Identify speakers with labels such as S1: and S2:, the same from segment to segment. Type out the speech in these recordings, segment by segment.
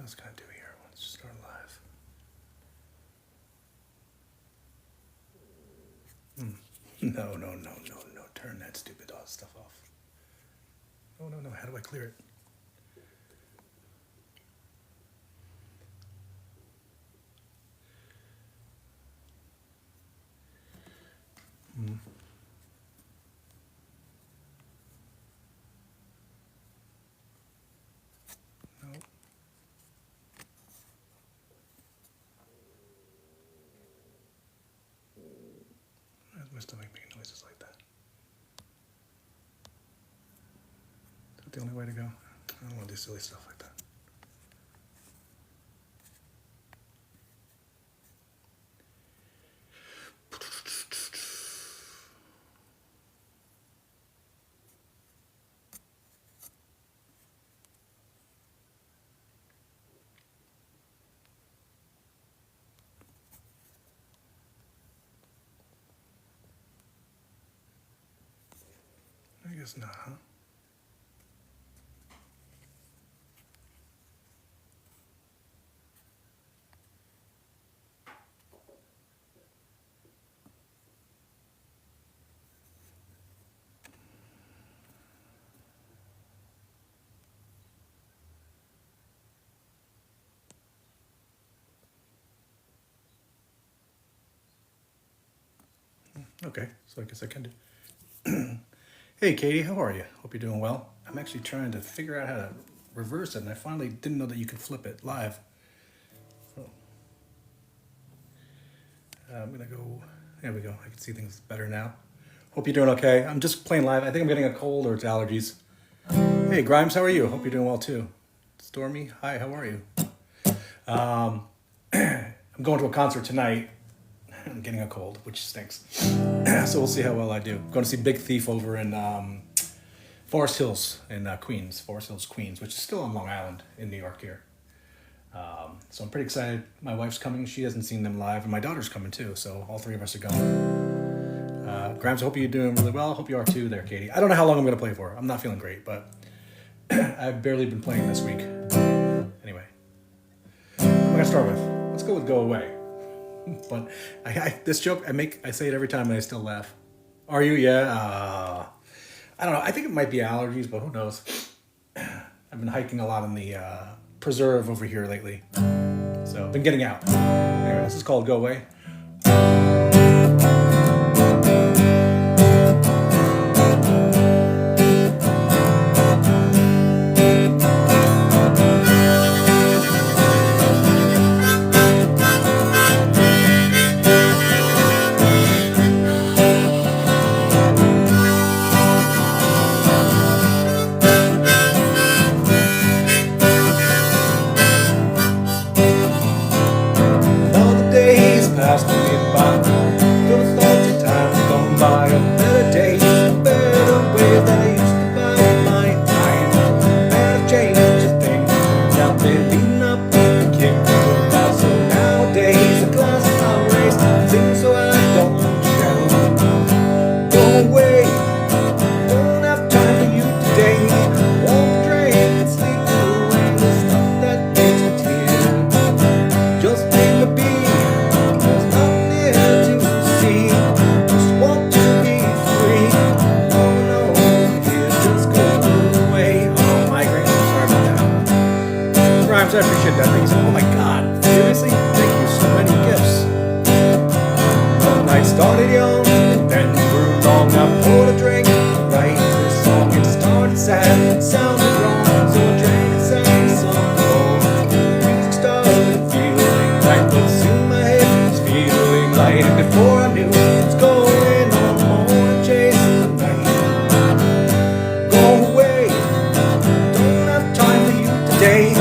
S1: else can I do here? Let's just start live. No. Turn that stupid stuff off. No. How do I clear it? No. Why is my stomach making noises like that? Is that the only way to go? I don't want to do silly stuff like that. I guess not, huh? Okay, so I guess I can do. Hey Katie, how are you? Hope you're doing well. I'm actually trying to figure out how to reverse it, and I finally didn't know that you could flip it live. So I'm gonna go. There we go. I can see things better now. Hope you're doing okay. I'm just playing live. I think I'm getting a cold or it's allergies. Hey Grimes, how are you? Hope you're doing well too. Stormy, hi, how are you? I'm going to a concert tonight. I'm getting a cold, which stinks. So we'll see how well I do. I'm going to see Big Thief over in Forest Hills in Queens, Forest Hills, Queens, which is still on Long Island in New York here. So I'm pretty excited. My wife's coming. She hasn't seen them live, and my daughter's coming too. So all three of us are going. Grimes, I hope you're doing really well. I hope you are too there, Katie. I don't know how long I'm going to play for. I'm not feeling great, but I've barely been playing this week. Anyway, what am I going to start with? Let's go with Go Away. But this joke, I say it every time and I still laugh. Are you? Yeah. I don't know. I think it might be allergies, but who knows? I've been hiking a lot in the preserve over here lately. So I've been getting out. Anyway, this is called Go Away. I appreciate that. Thank you. Oh my God. Seriously? Thank you. So many gifts. One night started young, and then grew long. I poured a drink, right? This song, it started sad, it sounded wrong. So I drank and sang some more. Music started feeling right, but soon my head was feeling light. And before I knew it was going on more, chasing the night. Go away. Don't have time for you today.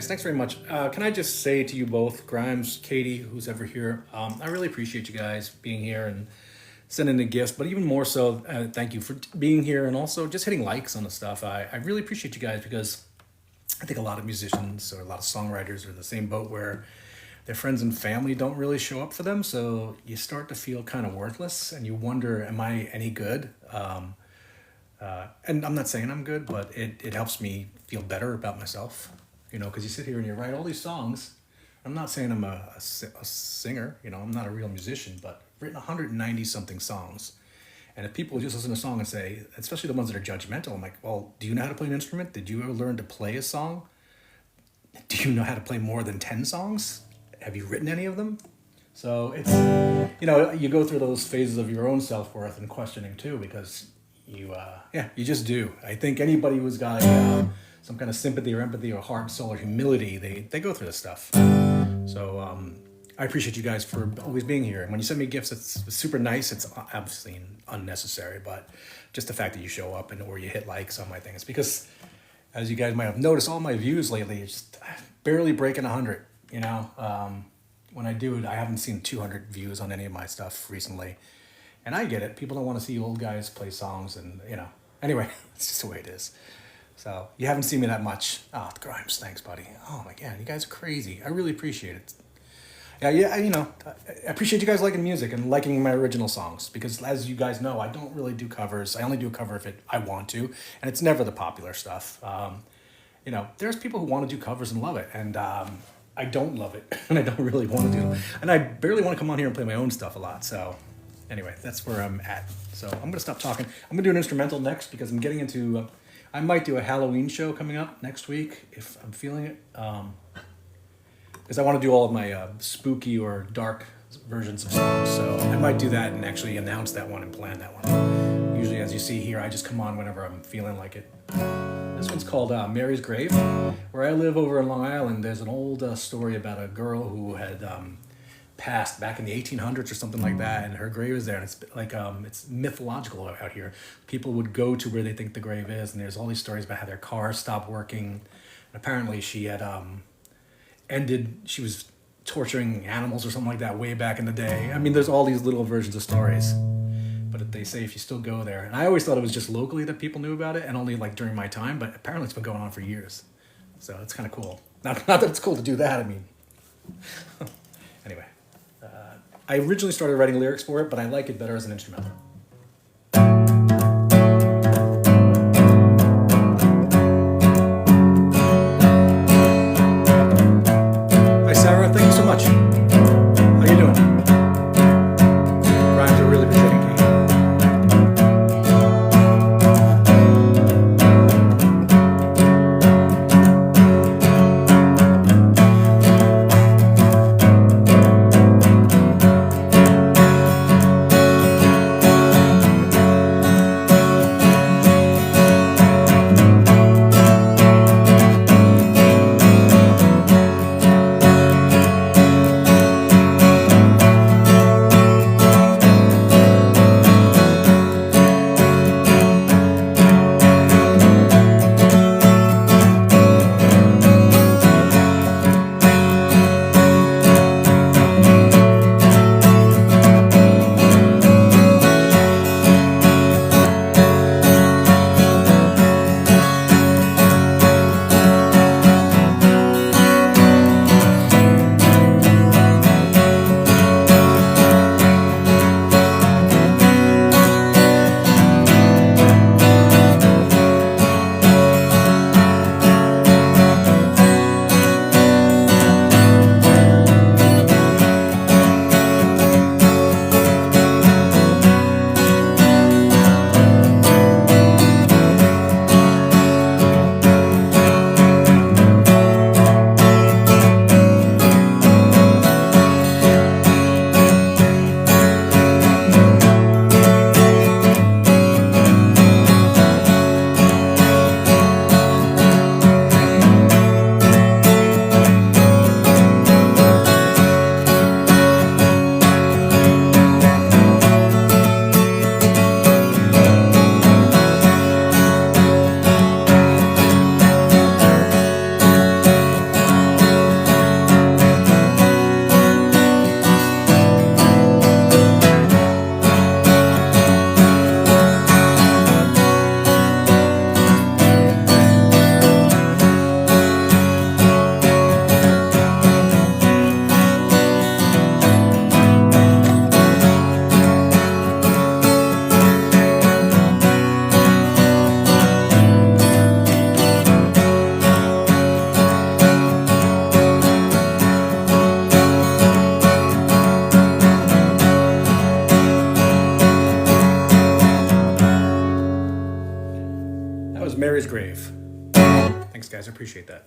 S1: Thanks very much. Can I just say to you both, Grimes, Katie, who's ever here, I really appreciate you guys being here and sending the gifts, but even more so, thank you for being here and also just hitting likes on the stuff. I really appreciate you guys because I think a lot of musicians or a lot of songwriters are in the same boat where their friends and family don't really show up for them. So you start to feel kind of worthless and you wonder, am I any good? And I'm not saying I'm good, but it helps me feel better about myself, because you sit here and you write all these songs. I'm not saying I'm a singer, I'm not a real musician, but I've written 190 something songs. And if people just listen to a song and say, especially the ones that are judgmental, I'm like, well, do you know how to play an instrument? Did you ever learn to play a song? Do you know how to play more than 10 songs? Have you written any of them? So it's, you go through those phases of your own self-worth and questioning too, because you just do. I think anybody who's got some kind of sympathy or empathy or heart, soul, or humility, they go through this stuff. So I appreciate you guys for always being here. And when you send me gifts, it's super nice. It's obviously unnecessary, but just the fact that you show up or you hit likes on my things, because as you guys might have noticed, all my views lately is just barely breaking 100. When I do it, I haven't seen 200 views on any of my stuff recently. And I get it. People don't want to see old guys play songs and, Anyway, it's just the way it is. So you haven't seen me that much. Oh, Grimes, thanks, buddy. Oh, my God, you guys are crazy. I really appreciate it. Yeah, I appreciate you guys liking music and liking my original songs because, as you guys know, I don't really do covers. I only do a cover if I want to, and it's never the popular stuff. There's people who want to do covers and love it, and I don't love it, and I don't really want to do it. And I barely want to come on here and play my own stuff a lot, so... Anyway, that's where I'm at. So I'm going to stop talking. I'm going to do an instrumental next because I'm getting into... I might do a Halloween show coming up next week if I'm feeling it. Because I want to do all of my spooky or dark versions of songs. So I might do that and actually announce that one and plan that one. Usually, as you see here, I just come on whenever I'm feeling like it. This one's called Mary's Grave. Where I live over in Long Island, there's an old story about a girl who had... passed back in the 1800s or something like that, and her grave is there, and it's like it's mythological out here. People would go to where they think the grave is, and there's all these stories about how their cars stopped working, and apparently she had she was torturing animals or something like that way back in the day. I mean, there's all these little versions of stories, but they say if you still go there, and I always thought it was just locally that people knew about it, and only like during my time, but apparently it's been going on for years, so it's kind of cool. Not that it's cool to do that, I mean. Anyway. I originally started writing lyrics for it, but I like it better as an instrumental. Hi, Sarah. Thank you so much. How you doing? Rhymes are really appreciating Kate. grave. Thanks, guys. I appreciate that.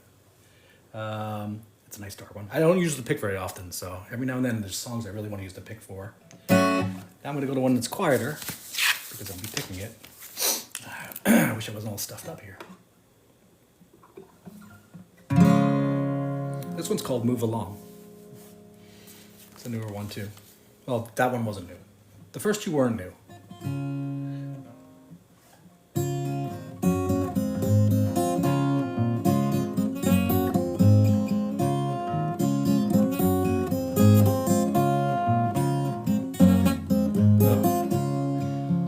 S1: It's a nice dark one. I don't use the pick very often, so every now and then there's songs I really want to use the pick for. Now I'm going to go to one that's quieter because I'll be picking it. I wish I wasn't all stuffed up here. This one's called Move Along. It's a newer one too. Well, that one wasn't new. The first two weren't new.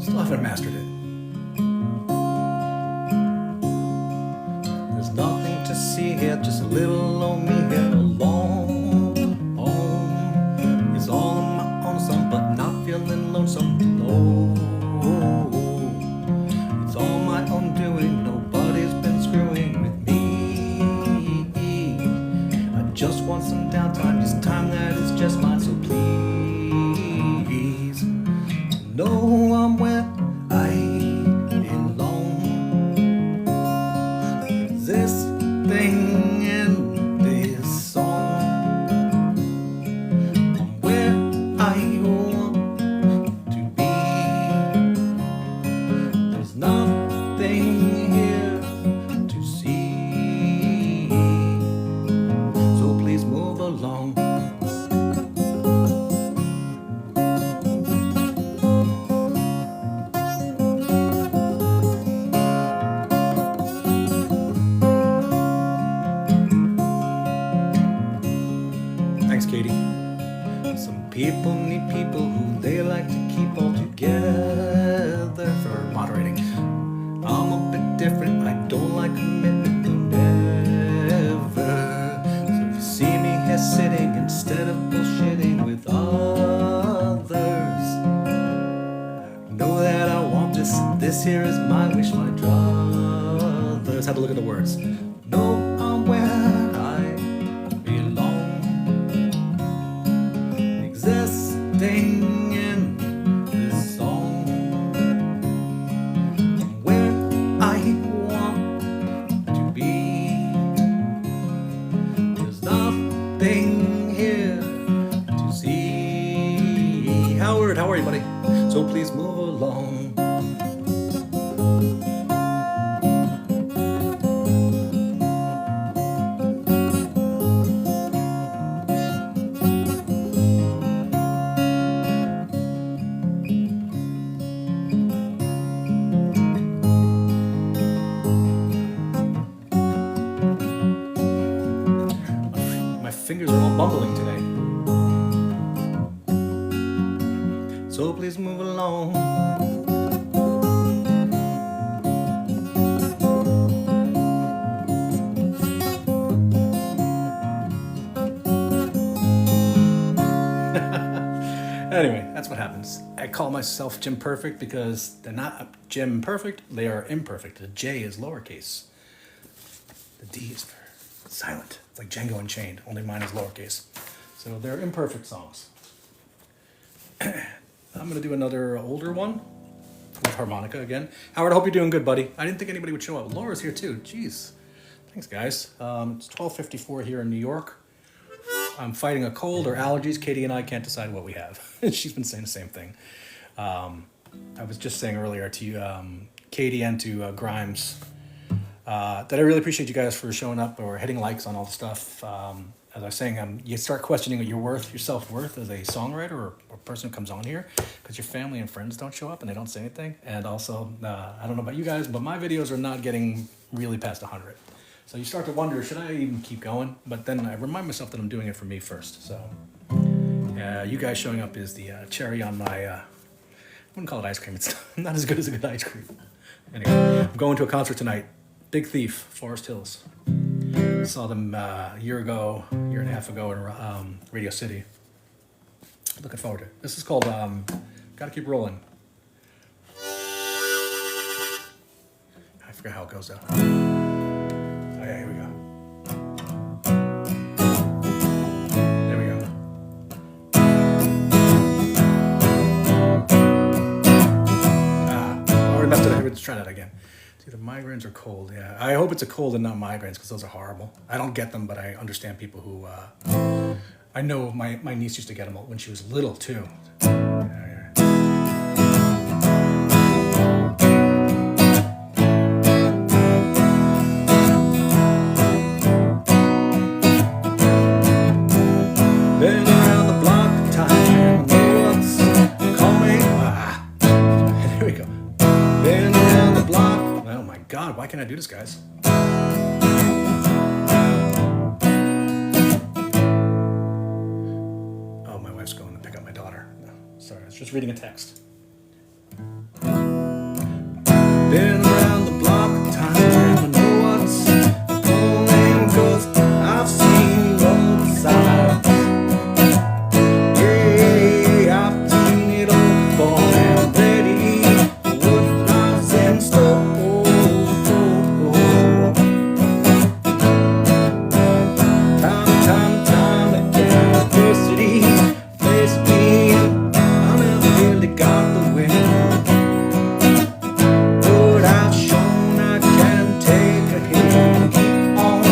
S1: Still haven't mastered it. There's nothing to see here, just a little lonely here alone. It's all on my own, some, but not feeling lonesome. No, it's all my own doing. Nobody's been screwing with me. I just want some downtime, just time that is just mine. So please know I'm where I belong. This thing in this song, I'm where I want to be. There's nothing here to see, so please move along. Thanks, Katie. Some people need people who they like to keep all together. For moderating, I'm a bit different. I don't like commitment, no, never. So if you see me here sitting instead of bullshitting with others, know that I want this. This here is my wish, my druthers. Have a look at the words. No, I'm where I belong. Existing in this song, where I want to be. There's nothing here to see. Howard, how are you, buddy? So please move along. My fingers are all bumbling today. So please move along. Anyway, that's what happens. I call myself Jim Perfect because they're not Jim Perfect, they are imperfect. The J is lowercase. The D is for silent. It's like Django Unchained, only mine is lowercase. So they're imperfect songs. I'm going to do another older one with harmonica again. Howard, I hope you're doing good, buddy. I didn't think anybody would show up. Laura's here too. Jeez. Thanks, guys. It's 12:54 here in New York. I'm fighting a cold or allergies. Katie and I can't decide what we have. She's been saying the same thing. I was just saying earlier to Katie and to Grimes that I really appreciate you guys for showing up or hitting likes on all the stuff. As I was saying, you start questioning your self-worth as a songwriter or a person who comes on here because your family and friends don't show up and they don't say anything. And also, I don't know about you guys, but my videos are not getting really past 100. So you start to wonder, should I even keep going? But then I remind myself that I'm doing it for me first. So you guys showing up is the cherry on my, I wouldn't call it ice cream. It's not as good as a good ice cream. Anyway, I'm going to a concert tonight. Big Thief, Forest Hills. Saw them a year and a half ago in Radio City. Looking forward to it. This is called Gotta Keep Rolling. I forgot how it goes though. Oh yeah, here we go. There we go. I already messed it up. Let's try that again. It's either migraines or cold. Yeah, I hope it's a cold and not migraines because those are horrible. I don't get them, but I understand people who. I know my niece used to get them when she was little too. Yeah, been around the block time, know what's coming. There we go. Been around the block. Oh my God, why can't I do this, guys? Oh, my wife's going to pick up my daughter. No, sorry, I was just reading a text. Been around the block time, I know what's going, 'cause I've seen both sides. Yeah, I've seen it all before and ready for what lies in store. Time again, adversity faced me, I never really got the win. But I've shown I can take a hit and keep on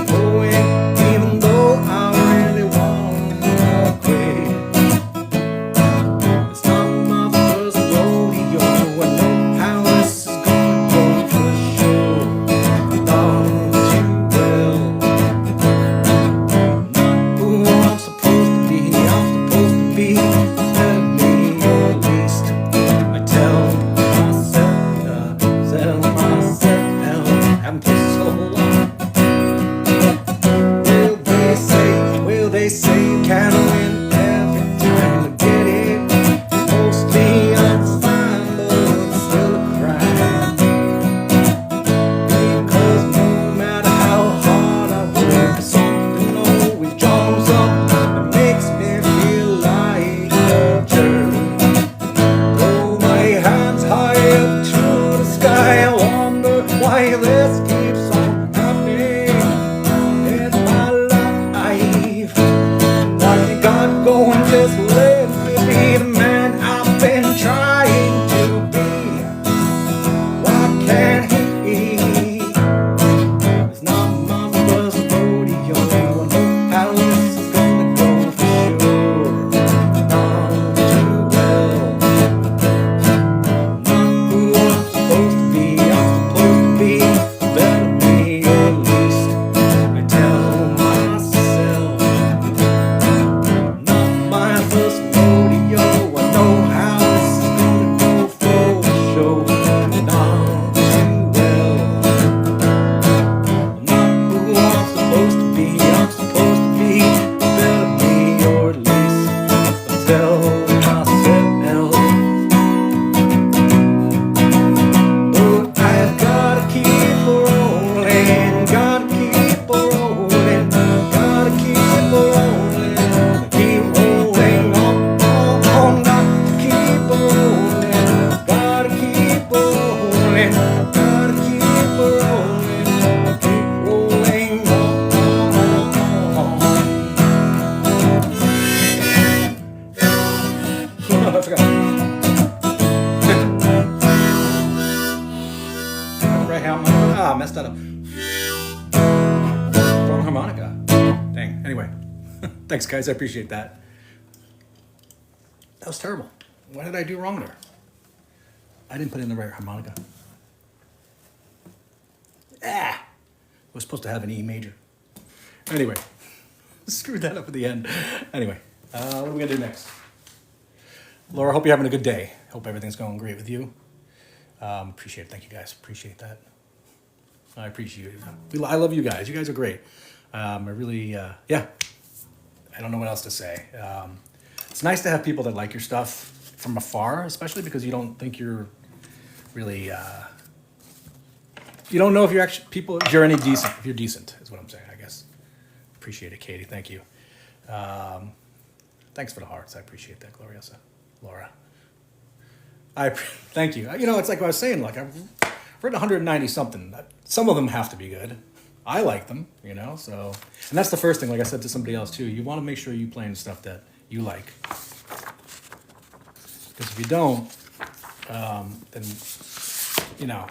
S1: going, even though I really wanna quit. It's not my first rodeo, I know how this is gonna go for sure. Don't you will. Who I'm supposed to be, I'm supposed to be better me, or at least I tell myself, haven't for so long. Will they say you can't win every time you get it? Mostly I'm fine, but it's still a crime. Because no matter how hard I work, something always jumps up and makes me feel like a jerk. Throw my hands high up to the sky, I wonder why this keeps on happening. It's my life. Like you got going, just let me be the man I've been trying to be. Why can't he? It's not my first rodeo, I know how this is gonna go for sure. Not too well. Not who I'm supposed to be, I'm supposed to be better me, or at least I tell myself. Not my first rodeo, I know how this is gonna go for sure. Not too well. Not who I'm supposed to be, I'm supposed to be better me, or at least I tell myself. But I've gotta keep rolling, gotta keep rolling, gotta keep rolling, keep rolling on, got to keep rolling, gotta keep rolling, gotta keep rolling, keep rolling on. I forgot. Right harmonica. I messed that up. Wrong harmonica. Dang. Anyway, thanks, guys. I appreciate that. That was terrible. What did I do wrong there? I didn't put in the right harmonica. I was supposed to have an E major. Anyway, screwed that up at the end. Anyway, what are we gonna do next? Laura, hope you're having a good day. Hope everything's going great with you. Appreciate it. Thank you, guys. Appreciate that. I appreciate it. I love you guys. You guys are great. I really, yeah. I don't know what else to say. It's nice to have people that like your stuff from afar, especially because you don't think you're really, you don't know if you're actually people, if you're any decent, if you're decent is what I'm saying, I guess. Appreciate it, Katie. Thank you. Thanks for the hearts. I appreciate that, Gloriosa. Laura. Thank you. You know, it's like what I was saying, like I've read 190 something. Some of them have to be good. I like them, you know, so, and that's the first thing, like I said to somebody else too, you want to make sure you playing stuff that you like. Because if you don't, then, you know,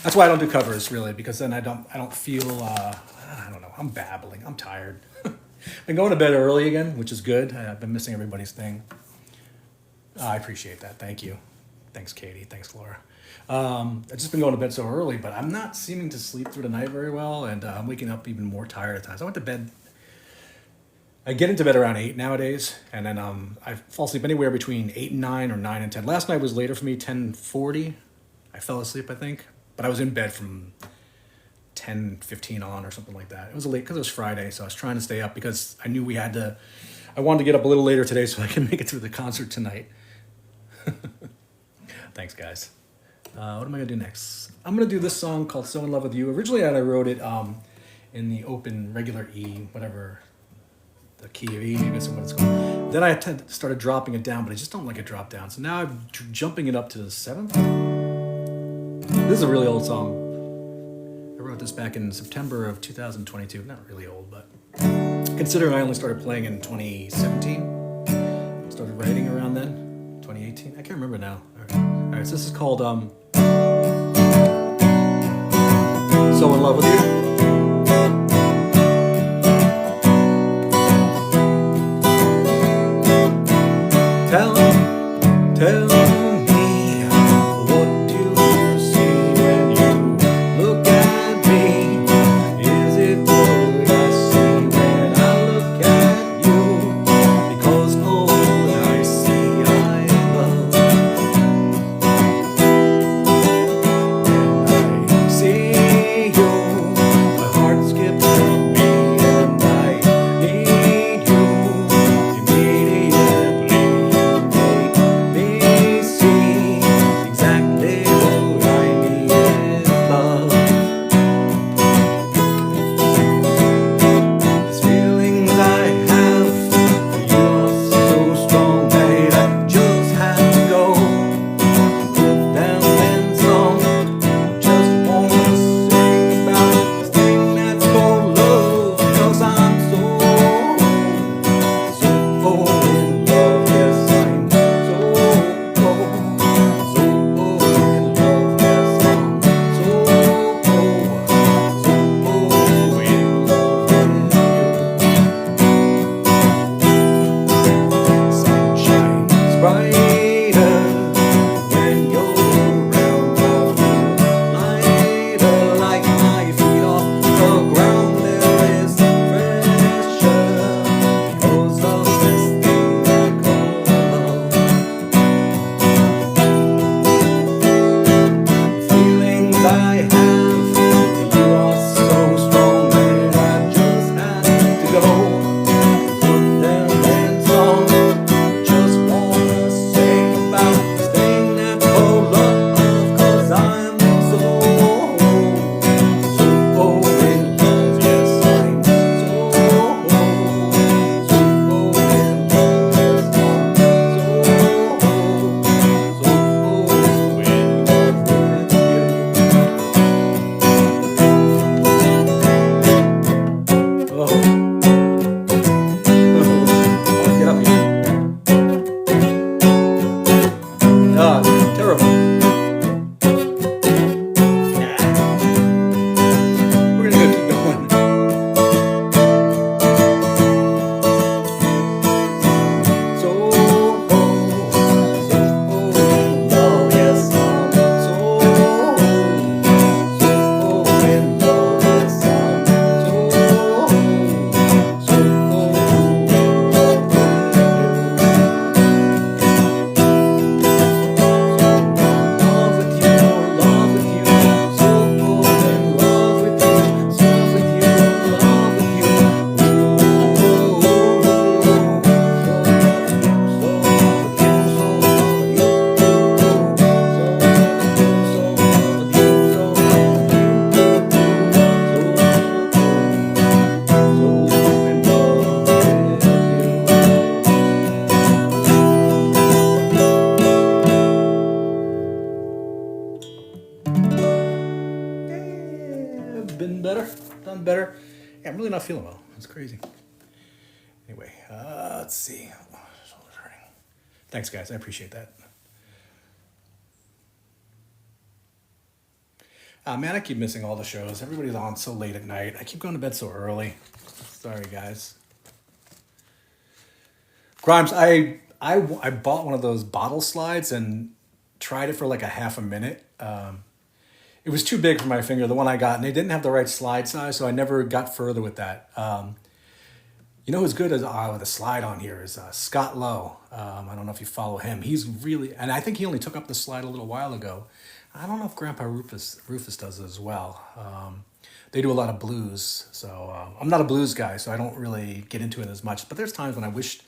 S1: That's why I don't do covers really, because then I don't feel I don't know. I'm babbling. I'm tired. Been going to bed early again, which is good. I've been missing everybody's thing. I appreciate that. Thank you. Thanks, Katie. Thanks, Laura. I've just been going to bed so early, but I'm not seeming to sleep through the night very well, and I'm waking up even more tired at times. I went to bed. I get into bed around 8 nowadays, and then I fall asleep anywhere between 8 and 9 or 9 and 10. Last night was later for me, 10:40. I fell asleep, I think, but I was in bed from 10:15 on or something like that. It was late because it was Friday, so I was trying to stay up because I knew I wanted to get up a little later today so I can make it through the concert tonight. Thanks, guys. What am I going to do next? I'm going to do this song called So In Love With You. Originally, I wrote it in the open, regular E, whatever, the key of E, I guess is what it's called. Then I started dropping it down, but I just don't like it drop down. So now I'm jumping it up to the 7th. This is a really old song. I wrote this back in September of 2022. Not really old, but considering I only started playing in 2017, started writing around then, 2018. I can't remember now. All right, so this is called So In Love With You. Tell me, what do you see when you look at me? Is it what I see when I look at you? Because all I see I love. When I see you, my heart skips a beat and I need you immediately. Better. Yeah, I'm really not feeling well. It's crazy. Anyway, let's see. Shoulder's hurting. Thanks, guys. I appreciate that. Man, I keep missing all the shows. Everybody's on so late at night. I keep going to bed so early. Sorry, guys. Grimes, I bought one of those bottle slides and tried it for like a half a minute. It was too big for my finger, the one I got, and they didn't have the right slide size, so I never got further with that. You know who's good as with a slide on here is Scott Lowe. I don't know if you follow him. He's really, and I think he only took up the slide a little while ago. I don't know if Grandpa Rufus does it as well. They do a lot of blues, so I'm not a blues guy, so I don't really get into it as much. But there's times when I wished,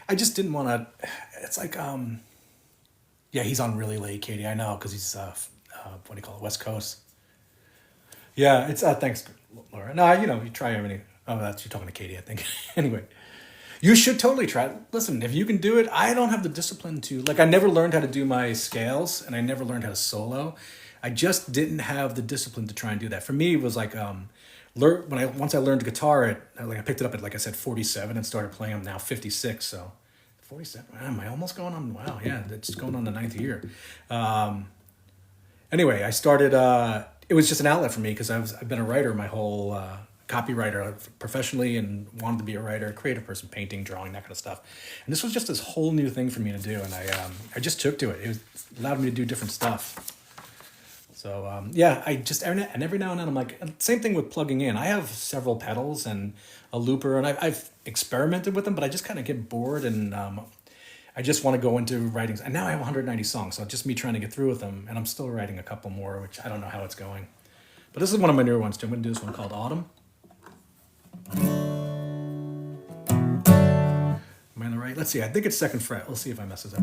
S1: I just didn't want to. It's like, yeah, he's on really late, Katie. I know because he's what do you call it, West Coast. Yeah, it's thanks, Laura. No, you try everything. Oh, that's you're talking to Katie, I think. Anyway, you should totally try it. Listen, if you can do it, I don't have the discipline to, like, I never learned how to do my scales and I never learned how to solo. I just didn't have the discipline to try and do that. For me, it was like, once I learned guitar I picked it up at, like I said, 47 and started playing. I'm now 56. So 47, am I almost going on? Wow. Yeah. It's going on the 9th year. Anyway, I started, it was just an outlet for me because I've been a writer my whole, copywriter professionally and wanted to be a writer, creative person, painting, drawing, that kind of stuff. And this was just this whole new thing for me to do. And I just took to it. It allowed me to do different stuff. So, yeah, and every now and then I'm like, same thing with plugging in. I have several pedals and a looper and I've experimented with them, but I just kind of get bored and, I just want to go into writings. And now I have 190 songs. So it's just me trying to get through with them. And I'm still writing a couple more, which I don't know how it's going. But this is one of my newer ones too. I'm going to do this one called Autumn. Am I on the right? Let's see. I think it's 2nd fret. Let's see if I messes up.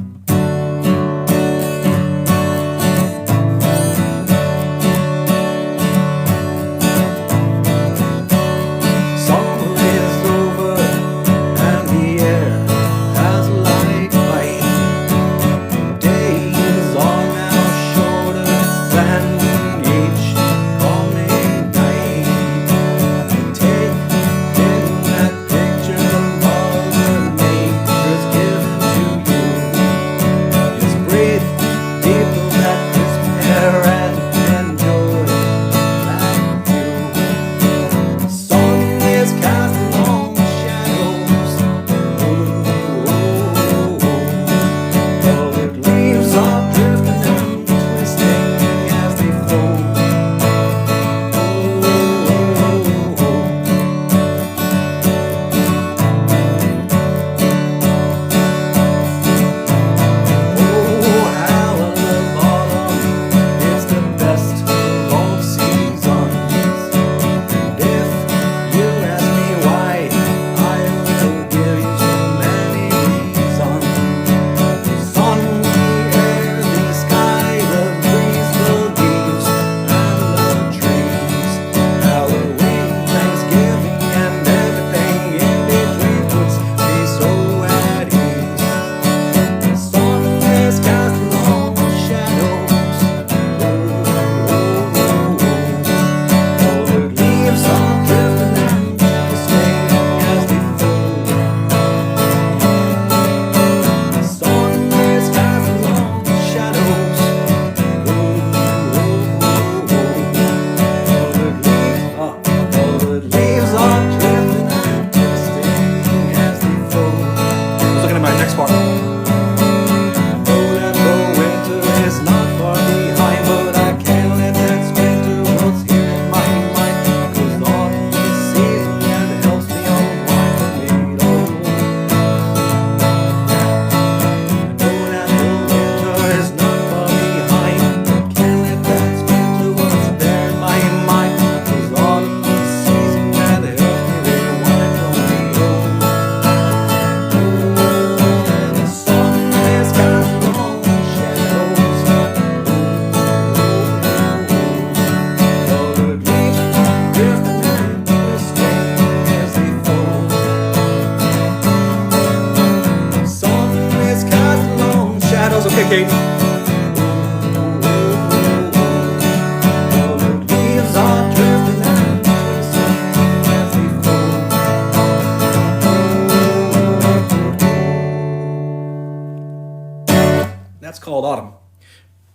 S1: That's called Autumn.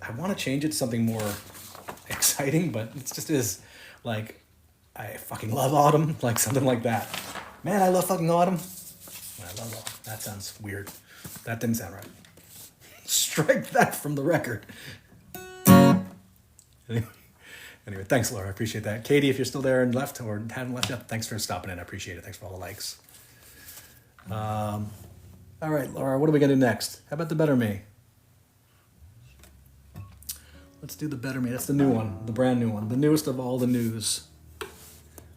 S1: I want to change it to something more exciting, but it just is like, I fucking love autumn, like something like that. Man, I love fucking autumn. I love autumn. That sounds weird. That didn't sound right. Strike that from the record. Anyway, thanks, Laura. I appreciate that. Katie, if you're still there and left or haven't left yet, thanks for stopping in. I appreciate it. Thanks for all the likes. All right, Laura, what are we going to do next? How about the Better Me? Let's do the Better Me. That's the new one, the brand new one, the newest of all the news.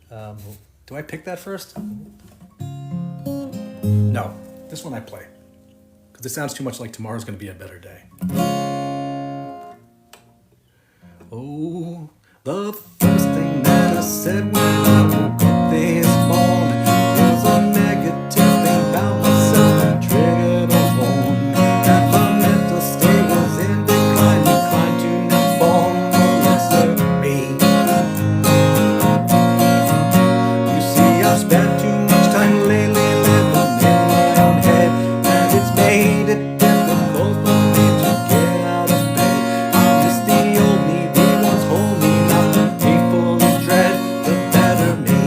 S1: Do I pick that first? No, this one I play. Because it sounds too much like Tomorrow's Going to Be a Better Day. Oh, the first thing that I said when I woke up this morning was a negative thing about myself and triggered a warning that my mental state was in decline, inclined to now form a lesser me. You see, I've spent too much time lately living in my own head, and it's made it difficult for me to get out of bed. I miss the old me, the ones hold me, not me full of dread, the better me.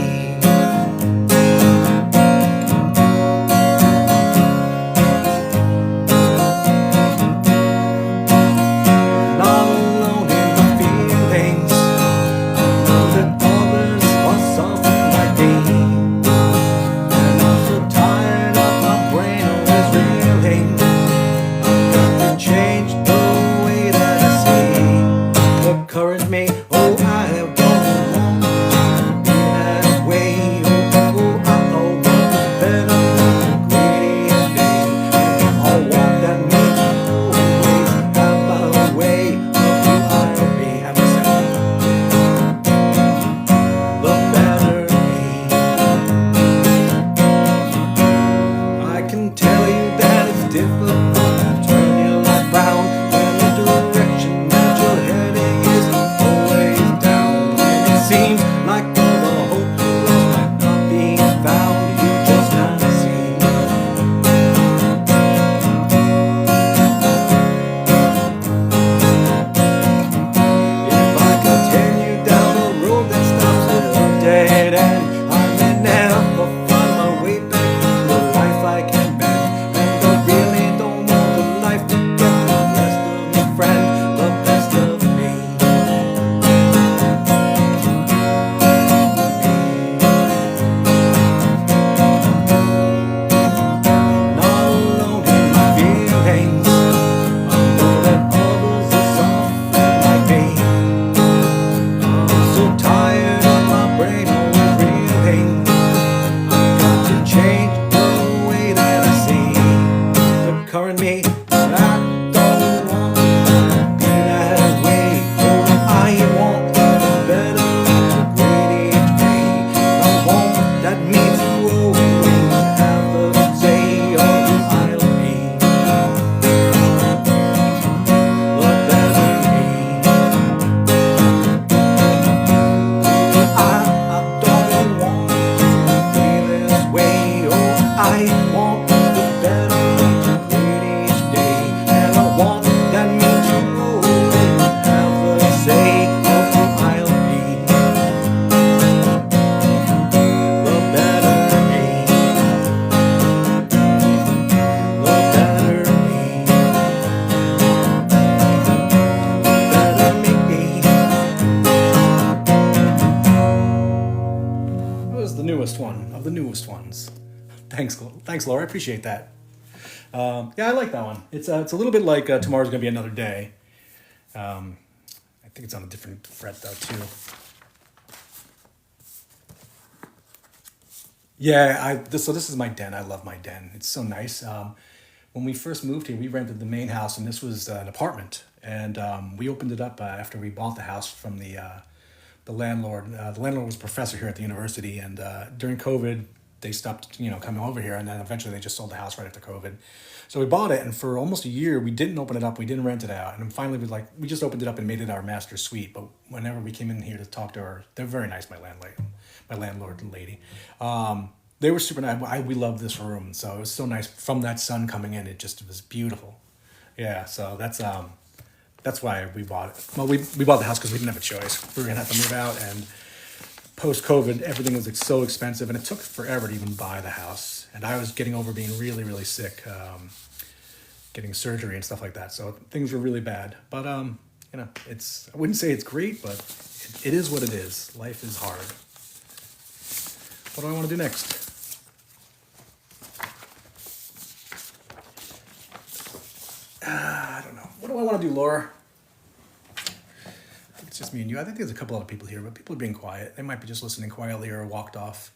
S1: Not alone in my feelings, I know that others are suffering like me. And I'm so tired of my brain always reeling. I've got to change the way that I see the current me. Oh, I have gone along to be that way. Oh, I know the better greedy day. I want that me to always have a way of who I'll be. Have a second. The better me. I can tell you that it's difficult to turn your life round when the direction that you're heading is always down. And it seems like all the hope you lost might not be found. You just gotta see. If I continue down a road that stops at a dead end, I may never find my way back to the life I can bend. And I really don't want the life to get the rest of me, friend, the best of me. Not alone in my feelings, I know that others are suffering like me. I'm so tired of my brain always reeling. I've got to change the way that I see the current me. I don't want to be that way. Oh, I want the better greedy day. I want that me to always have the say of who I'll be. The better me. I don't want to be this way. Oh, I want the better greedy each day. And I want that me to always have the say of who I'll be. The better me. The better me. Better me. That was the newest one of the newest ones. Thanks, Laura. I appreciate that. Yeah, I like that one. It's a little bit like Tomorrow's Gonna Be Another Day. I think it's on a different fret though too. Yeah, so this is my den. I love my den. It's so nice. When we first moved here, we rented the main house, and this was an apartment. And we opened it up after we bought the house from the landlord. The landlord was a professor here at the university, and during COVID, they stopped, coming over here, and then eventually they just sold the house right after COVID. So we bought it, and for almost a year, we didn't open it up, we didn't rent it out, and then finally we just opened it up and made it our master suite. But whenever we came in here to talk to her, they're very nice, my landlord lady. They were super nice. We loved this room, so it was so nice. From that sun coming in, it was beautiful. Yeah, so that's That's why we bought it. Well, we bought the house because we didn't have a choice. We were gonna have to move out, and post COVID, everything was like so expensive, and it took forever to even buy the house. And I was getting over being really, really sick, getting surgery and stuff like that. So things were really bad. But you know, it's I wouldn't say it's great, but it is what it is. Life is hard. What do I want to do next? I don't know. What do I want to do, Laura? I think it's just me and you. I think there's a couple other people here, but people are being quiet. They might be just listening quietly or walked off.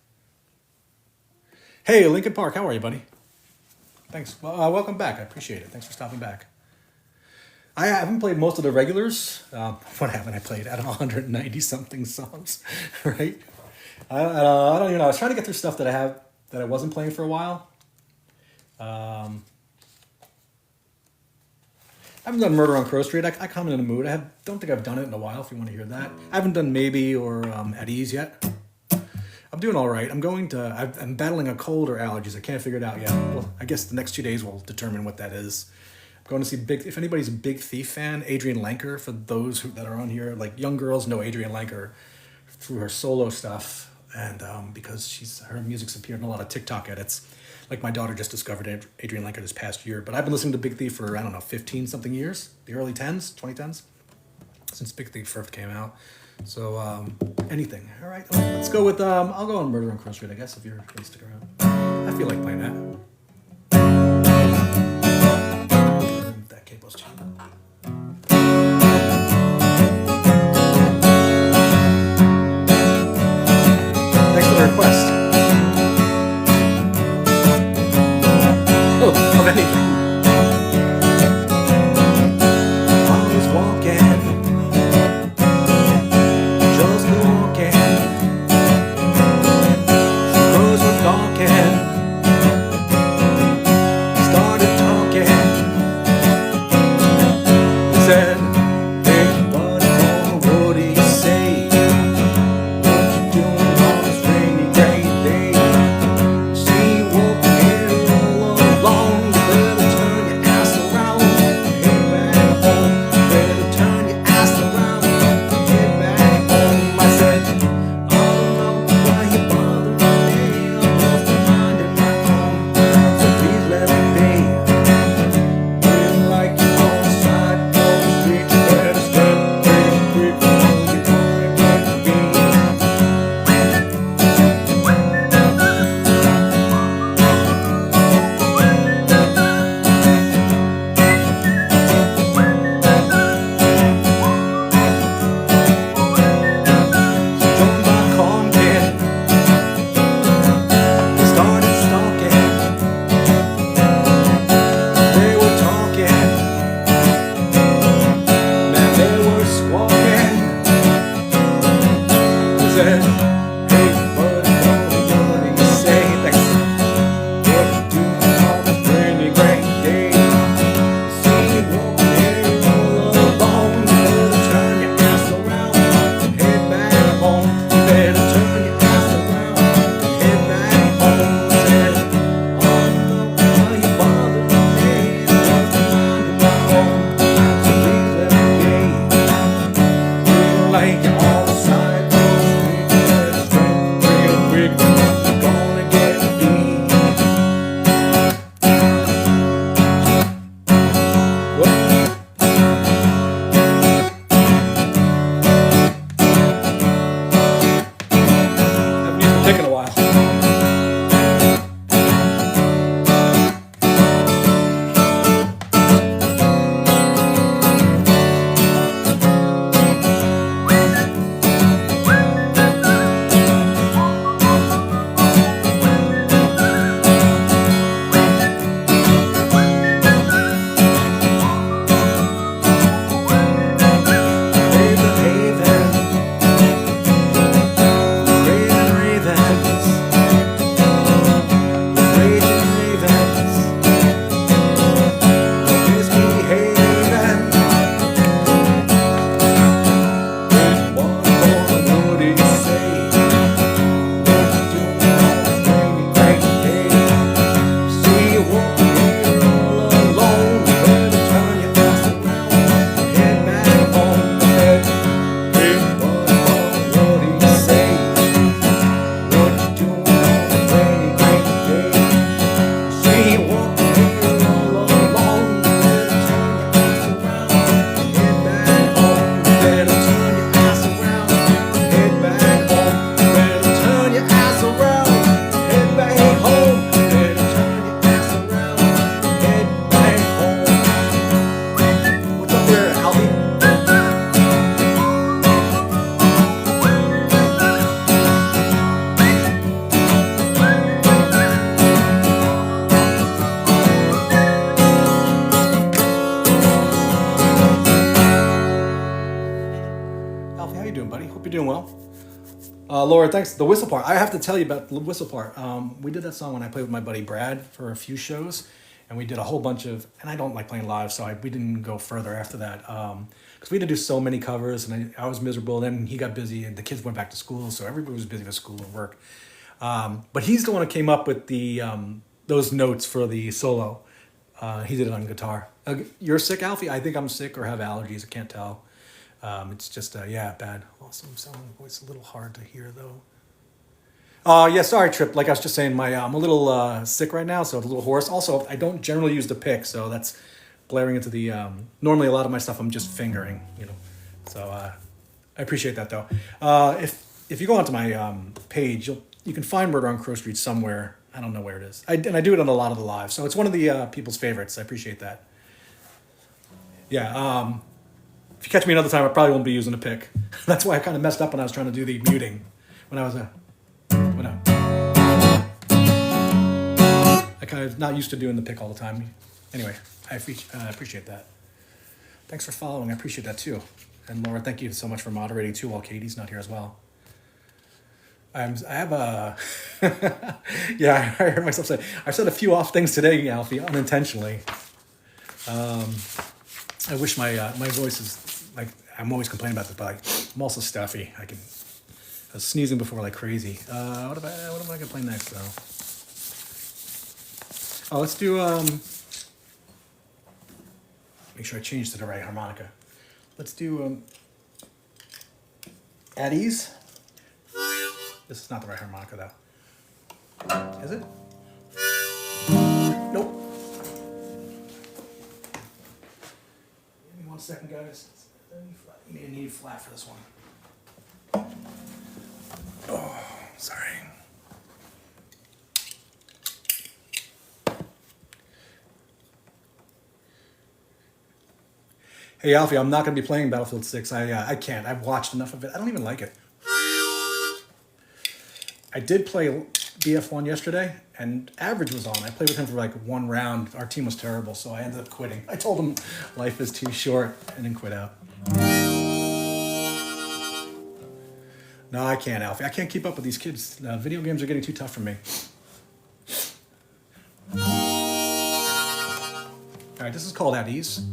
S1: Hey, Lincoln Park, how are you, buddy? Thanks. Well, welcome back. I appreciate it. Thanks for stopping back. I haven't played most of the regulars. What haven't I played? I don't know, 190 something songs, right? I don't even know. I was trying to get through stuff that I wasn't playing for a while. I haven't done Murder on Crow Street. I come in a mood. Don't think I've done it in a while, if you want to hear that. I haven't done Maybe or At Ease yet. I'm doing all right. I'm battling a cold or allergies. I can't figure it out yet. Well, I guess the next 2 days will determine what that is. I'm going to see if anybody's a Big Thief fan, Adrienne Lenker, for those that are on here, like young girls know Adrienne Lenker through her solo stuff. And because her music's appeared in a lot of TikTok edits. Like my daughter just discovered Adrienne Lenker this past year. But I've been listening to Big Thief for, I don't know, 15 something years. The early 2010s. Since Big Thief first came out. So anything. All right, let's go with, I'll go on Murder on Crow Street, I guess, if you're going to stick around. I feel like playing that. That cable's cheap. Thanks for the request. Oh, of anything. I was walking, just walking. Some crows were gawking you're doing well. Laura, thanks. The whistle part. I have to tell you about the whistle part. We did that song when I played with my buddy Brad for a few shows, and we did a whole bunch of. And I don't like playing live, so we didn't go further after that because we had to do so many covers, and I was miserable. Then he got busy, and the kids went back to school, so everybody was busy with school and work. But he's the one who came up with the those notes for the solo. He did it on guitar. You're sick, Alfie? I think I'm sick or have allergies. I can't tell. It's just, bad. Also, I'm sounding the voice a little hard to hear, though. Yeah, sorry, Trip. Like I was just saying, I'm a little sick right now, so it's a little hoarse. Also, I don't generally use the pick, so that's blaring into the... normally, a lot of my stuff I'm just fingering, you know. So I appreciate that, though. If you go onto my page, you can find Murder on Crow Street somewhere. I don't know where it is. And I do it on a lot of the lives, so it's one of the people's favorites. I appreciate that. Yeah, if you catch me another time, I probably won't be using a pick. That's why I kind of messed up when I was trying to do the muting. When I was I kind of not used to doing the pick all the time. Anyway, I appreciate that. Thanks for following. I appreciate that too. And Laura, thank you so much for moderating too while Katie's not here as well. I have a... yeah, I heard myself say... I've said a few off things today, Alfie, unintentionally. I wish my voice is... like I'm always complaining about this, but I'm also stuffy. I was sneezing before like crazy. What am I gonna play next though? Oh, let's do make sure I change to the right harmonica. Let's do At Ease. This is not the right harmonica though. Is it? Nope. Give me 1 second, guys. You need an E flat for this one. Oh, sorry. Hey, Alfie, I'm not going to be playing Battlefield 6. I can't. I've watched enough of it. I don't even like it. I did play BF1 yesterday, and Average was on. I played with him for like 1 round. Our team was terrible, so I ended up quitting. I told him life is too short and then quit out. No, I can't, Alfie. I can't keep up with these kids. Video games are getting too tough for me. All right, this is called At Ease.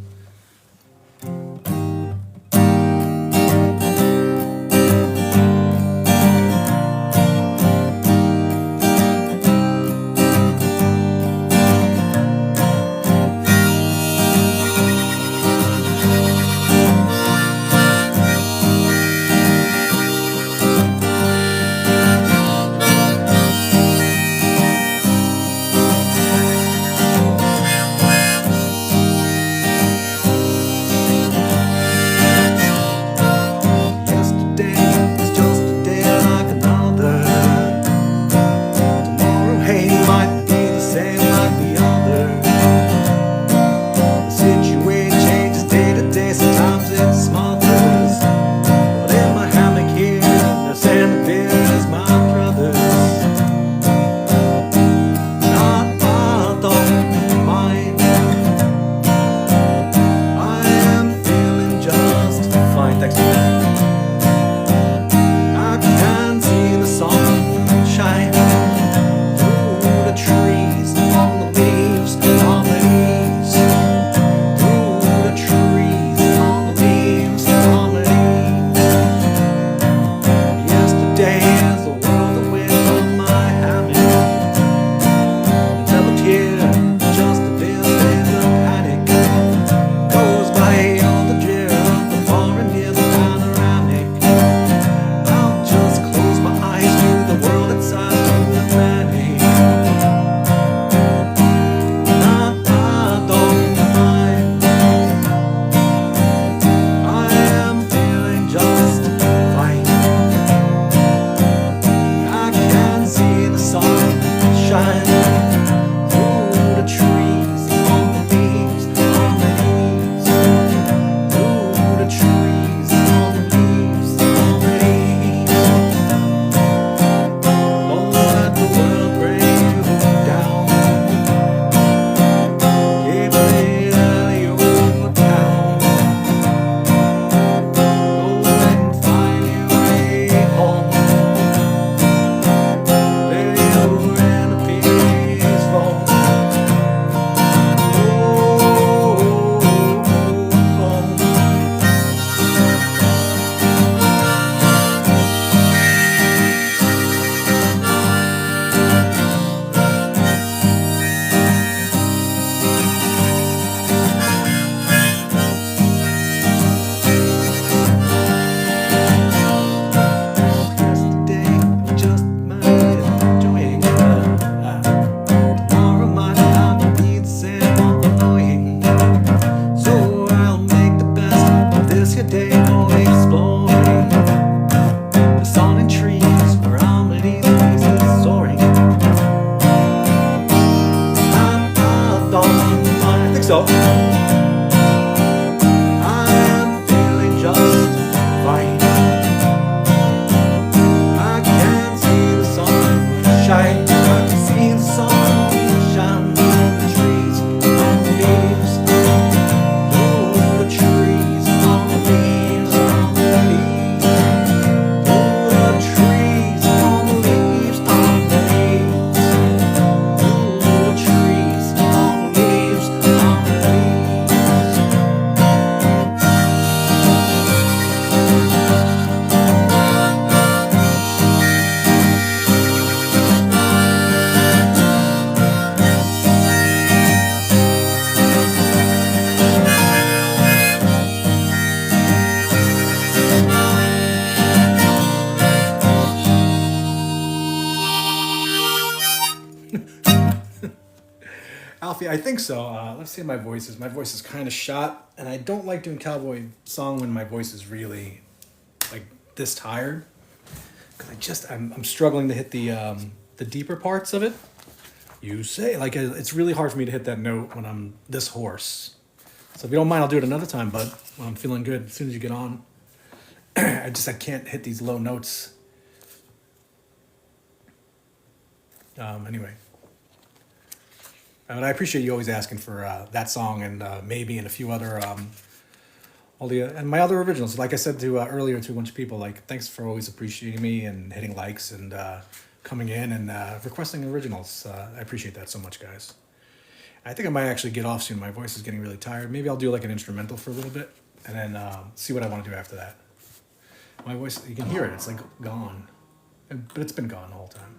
S1: I'm feeling just fine. I can see the sun shine. I can see the sun shine on the trees, on the leaves. Oh, the trees, on the leaves, on the leaves. Oh, the trees, on the leaves, on the leaves. Oh, the trees, on the leaves, on the Alfie, I think so. Let's see how my voice is. My voice is kind of shot, and I don't like doing cowboy song when my voice is really like this tired, because I'm struggling to hit the deeper parts of it. You say like it's really hard for me to hit that note when I'm this hoarse. So if you don't mind, I'll do it another time, bud. When I'm feeling good, as soon as you get on. I can't hit these low notes. Anyway. But I appreciate you always asking for that song and maybe and a few other and my other originals. Like I said to earlier to a bunch of people, like thanks for always appreciating me and hitting likes and coming in and requesting originals. I appreciate that so much, guys. I think I might actually get off soon. My voice is getting really tired. Maybe I'll do like an instrumental for a little bit and then see what I want to do after that. My voice, you can hear it. It's like gone, but it's been gone the whole time.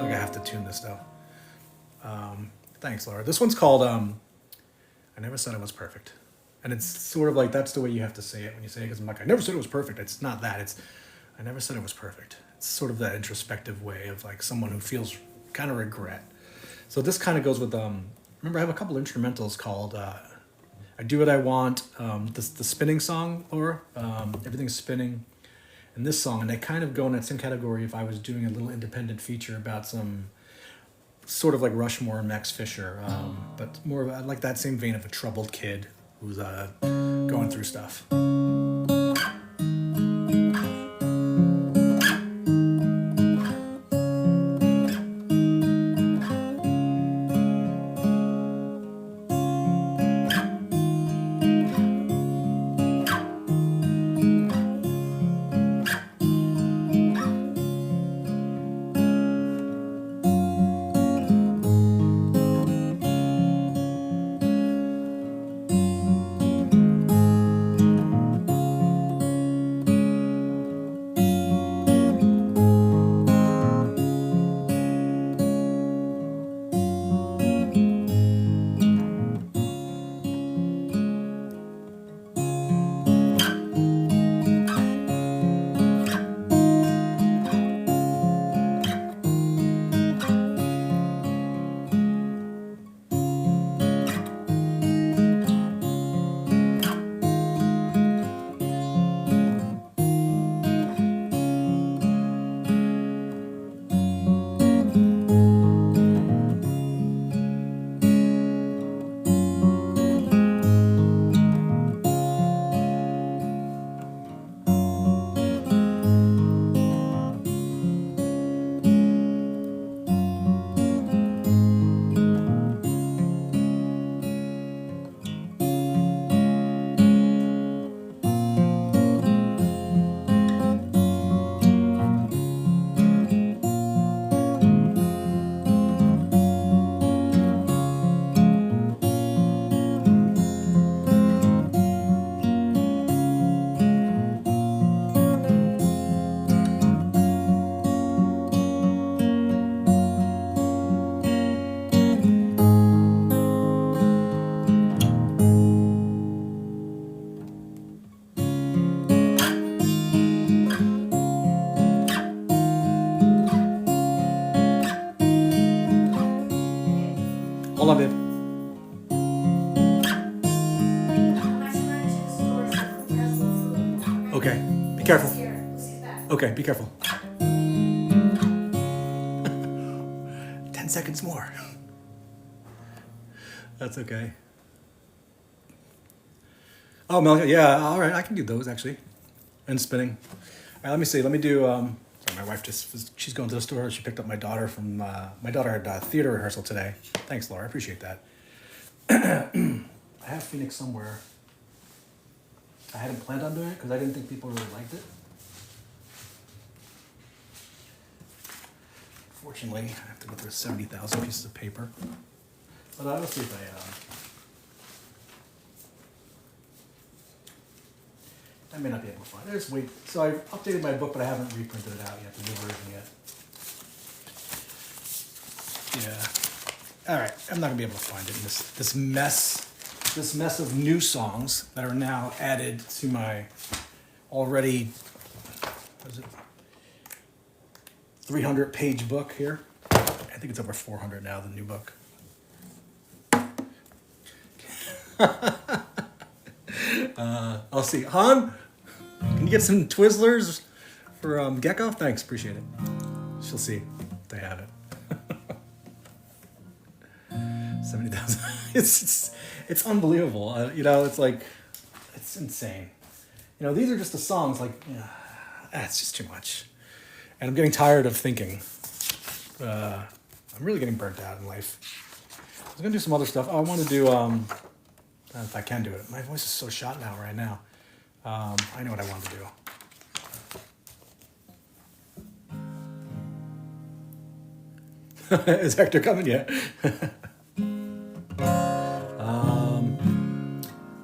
S1: I have to tune this though. Thanks, Laura. This one's called I Never Said It Was Perfect. And it's sort of like that's the way you have to say it when you say it, because I'm like, I never said it was perfect. It's not that. It's I never said it was perfect. It's sort of that introspective way of like someone who feels kind of regret. So this kind of goes with remember I have a couple instrumentals called I Do What I Want, the spinning song, Laura, Everything's Spinning, and this song, and they kind of go in that same category if I was doing a little independent feature about some sort of like Rushmore and Max Fisher, but more of like that same vein of a troubled kid who's going through stuff. Hold on, babe. Okay, be careful. Okay, be careful. 10 seconds more. That's okay. Oh, Melka, yeah, all right, I can do those actually. And spinning. All right, let me see. Let me do. Sorry, my wife she's going to the store. She picked up my daughter from. My daughter had theater rehearsal today. Thanks, Laura. I appreciate that. I have Phoenix somewhere. I hadn't planned on doing it because I didn't think people really liked it. Fortunately, I have to go through 70,000 pieces of paper. But let's see if I may not be able to find it. Just wait. So I updated my book, but I haven't reprinted it out yet, the new version yet. Yeah. All right. I'm not gonna be able to find it in this mess of new songs that are now added to my already, what is it, 300-page book here. I think it's over 400 now, the new book. I'll see. Han, can you get some Twizzlers for Gecko? Thanks, appreciate it. She'll see. They have it. 70,000. It's unbelievable. You know, it's like, it's insane. You know, these are just the songs. Like, it's just too much. And I'm getting tired of thinking. I'm really getting burnt out in life. I was gonna do some other stuff. Oh, I want to do. If I can do it. My voice is so shot now, right now. I know what I want to do. Is Hector coming yet? I'm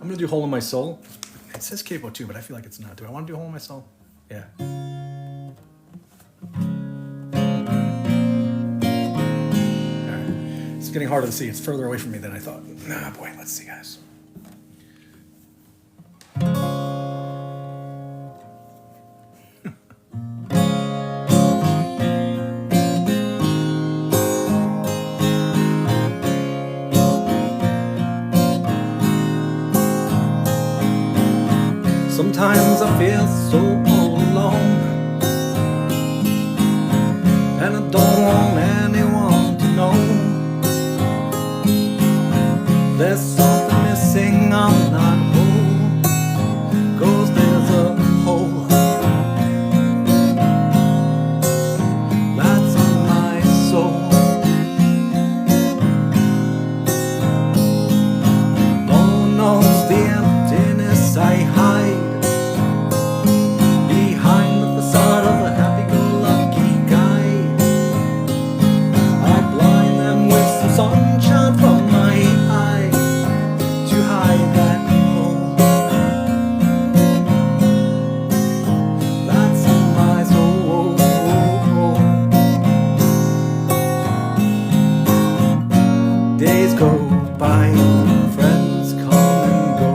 S1: gonna do Hole in My Soul. It says capo too, but I feel like it's not. Do I want to do Hole in My Soul? Yeah. Alright. It's getting harder to see. It's further away from me than I thought. Ah, boy, let's see, guys. Sometimes I feel so all alone, and I don't want anyone to know. There's something missing, I'm not whole, 'cause there's a hole that's in my soul. No one knows the emptiness I hide behind the facade of a happy-go-lucky guy. I blind them with some sunshine from my eye to hide that hole that's in my soul. Days go by, friends come and go.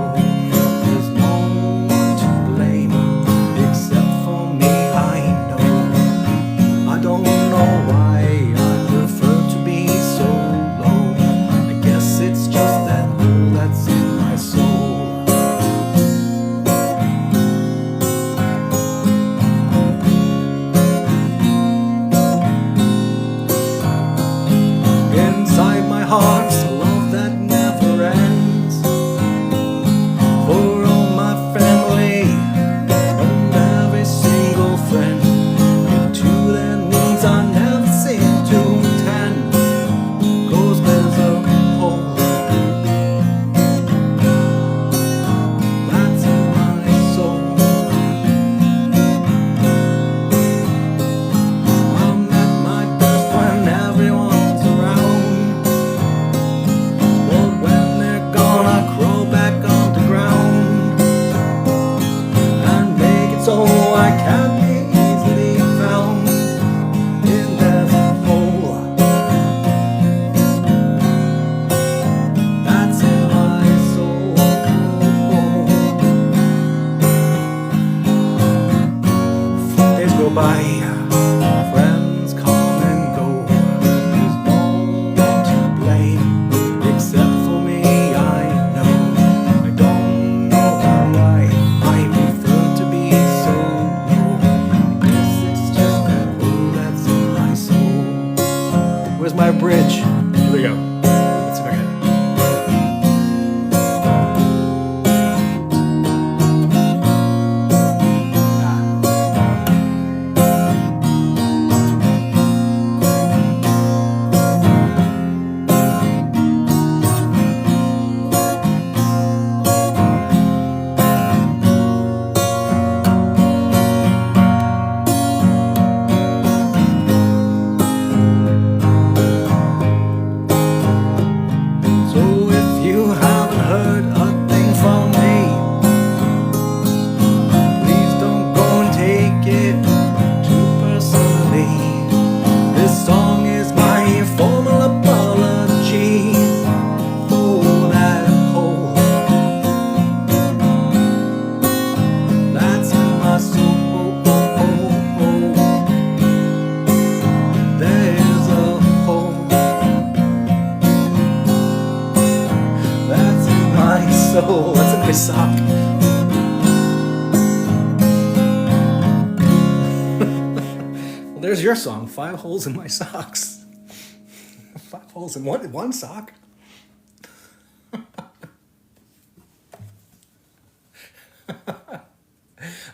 S1: There's no one to blame except for me, I know. I don't know why I prefer to be so low. I guess it's just that hole that's in my soul. Inside my heart's a love that never ends. So that's a nice sock. Well, there's your song, 5 holes in my socks. 5 holes in one sock?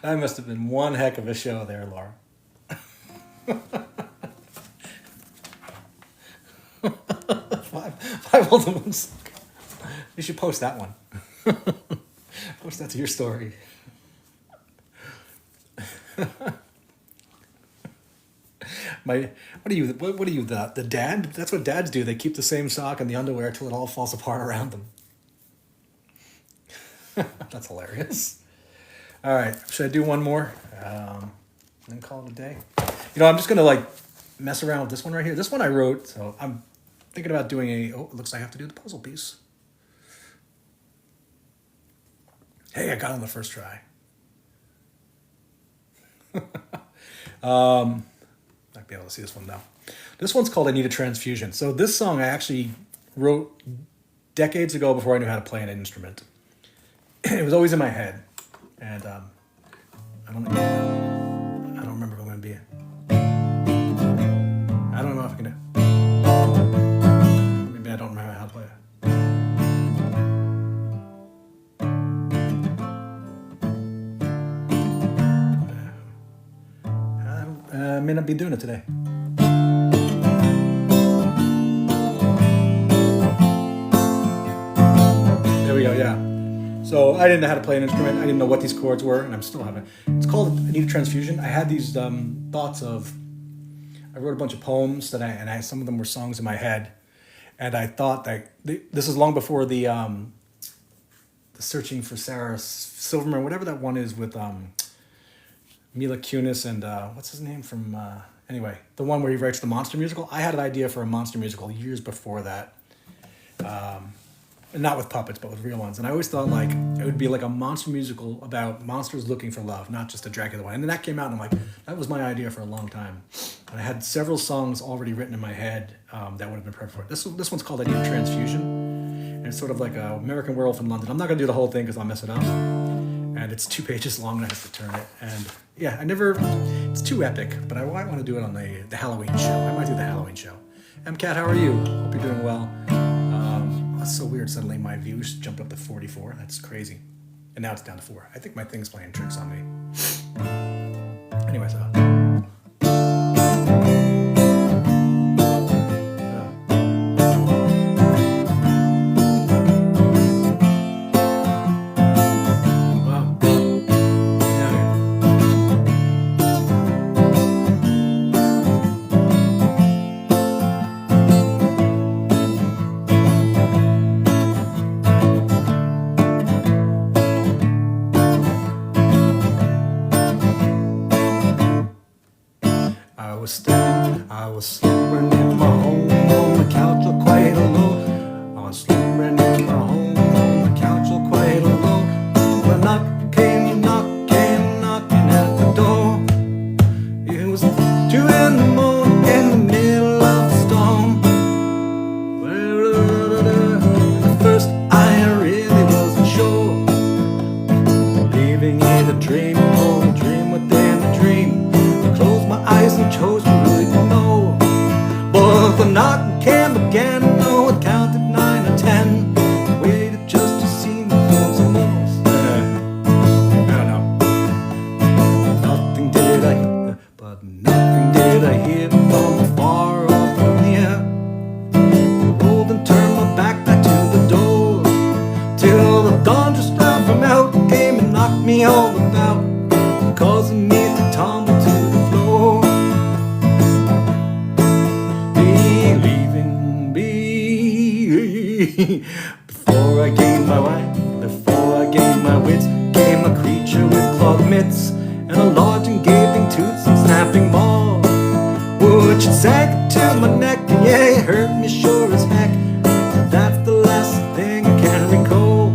S1: That must have been one heck of a show there, Laura. five holes in one sock. You should post that one. Post that to your story. What are you, the dad? That's what dads do. They keep the same sock and the underwear till it all falls apart around them. That's hilarious. All right, should I do one more? Then call it a day. I'm just gonna mess around with this one right here. This one I wrote, so I'm thinking about doing it looks like I have to do the puzzle piece. Hey, I got it on the first try. Not be able to see this one now. This one's called I Need a Transfusion. So this song I actually wrote decades ago before I knew how to play an instrument. It was always in my head. And I don't remember if I'm going to be. I don't know if I can do. Maybe I don't remember how to play it. I may not be doing it today. There we go, yeah. So I didn't know how to play an instrument. I didn't know what these chords were, and I'm still haven't. It's called I Need a Transfusion. I had these thoughts of, I wrote a bunch of poems that some of them were songs in my head, and I thought that this is long before the Searching for Sarah Silverman, whatever that one is with Mila Kunis and what's his name from anyway, the one where he writes the monster musical. I had an idea for a monster musical years before that. Not with puppets, but with real ones. And I always thought it would be like a monster musical about monsters looking for love, not just a Dracula one. And then that came out, and I'm like, that was my idea for a long time. And I had several songs already written in my head that would have been perfect for it. This one's called I Need a Transfusion. And it's sort of like a American Werewolf in London. I'm not going to do the whole thing because I'll mess it up. And it's 2 pages long, and I have to turn it. And yeah, it's too epic, but I want to do it on the Halloween show. I might do the Halloween show. MCAT, how are you? Hope you're doing well. That's so weird. Suddenly my views jumped up to 44. That's crazy. And now it's down to 4. I think my thing's playing tricks on me. Anyways, I was slumbering in my home on the couch all quite alone. I was slumbering in my home on the couch all quite alone. When knock came knocking at the door. It was 2 in the morning in the middle of the storm. At first I really wasn't sure, believing in a dream or a dream within a dream. I closed my eyes and chose to really know. But the knocking came again. No, it counted 9 or 10. I waited just to see me for some more. I don't know. Nothing did I hear, but nothing did I hear from afar or from near. I rolled and turned my back to the door, till the dawn just round from out came and knocked me all about, causing me to tumble to the floor. Believing me, before I gained my wife, before I gained my wits, came a creature with clawed mitts and a large and gaping tooth and snapping maw, which sank to my neck, and yeah, it hurt me sure as heck. That's the last thing I can recall.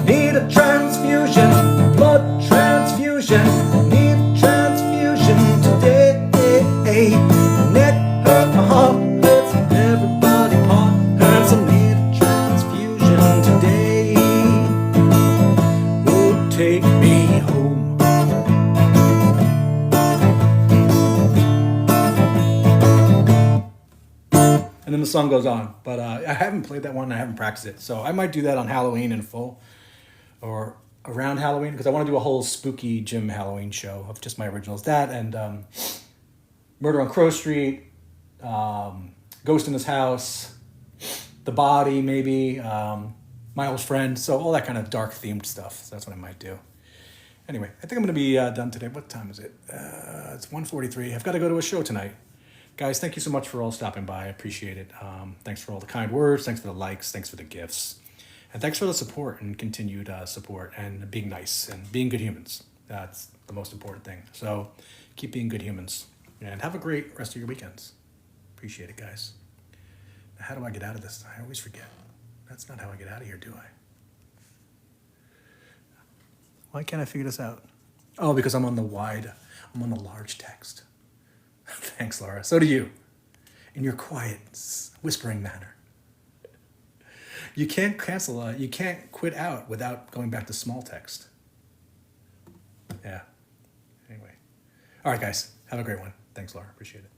S1: Need a transfusion, blood transfusion. Need a transfusion today. Neck hurt, my heart hurts, everybody part hurts. I need a and then the song goes on. But I haven't played that one. I haven't practiced it, so I might do that on Halloween in full, or around Halloween, because I want to do a whole spooky Jim Halloween show of just my originals. That and Murder on Crow Street, Ghost in His House, The Body, maybe, My Old Friend. So all that kind of dark themed stuff. So that's what I might do. Anyway, I think I'm going to be done today. What time is it? It's 1:43. I've got to go to a show tonight. Guys, thank you so much for all stopping by. I appreciate it. Thanks for all the kind words. Thanks for the likes. Thanks for the gifts. And thanks for the support and continued support and being nice and being good humans. That's the most important thing. So keep being good humans. And have a great rest of your weekends. Appreciate it, guys. Now, how do I get out of this? I always forget. That's not how I get out of here, do I? Why can't I figure this out? Oh, because I'm on the large text. Thanks, Laura. So do you. In your quiet, whispering manner. You can't you can't quit out without going back to small text. Yeah. Anyway. All right, guys. Have a great one. Thanks, Laura. Appreciate it.